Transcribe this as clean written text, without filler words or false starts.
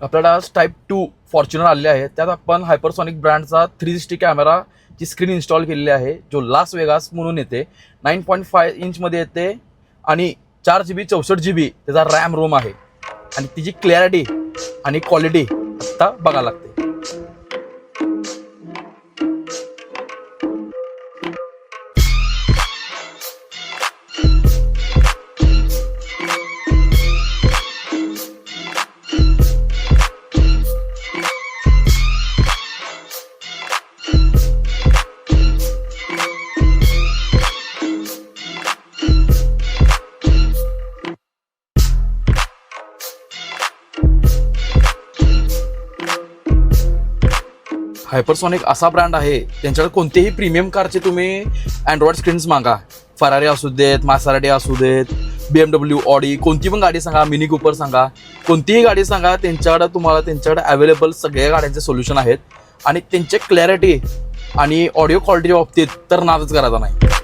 आपल्याला type 2 Fortuner आलेले आहे. त्यात आपण हायपरसॉनिक ब्रँडचा 360 कॅमेराची स्क्रीन इन्स्टॉल केलेली आहे, जो लास वेगास म्हणून येते. 9.5 इंचमध्ये येते आणि 4GB 64GB त्याचा रॅम रोम आहे. आणि तिची क्लॅरिटी आणि क्वालिटी आत्ता बघायला लागते. हायपरसॉनिक असा ब्रँड आहे, त्यांच्याकडे कोणतेही प्रीमियम कारचे तुम्ही अँड्रॉइड स्क्रीन्स मागा. फरारी असू देत, मासेराटी असू देत, BMW, ऑडी, कोणती पण गाडी सांगा, मिनी कूपर सांगा, कोणतीही गाडी सांगा, त्यांच्याकडे अवेलेबल सगळ्या गाड्यांचे सोल्युशन आहेत. आणि त्यांचे क्लॅरिटी आणि ऑडिओ क्वालिटीच्या बाबतीत तर नादच करायचा नाही.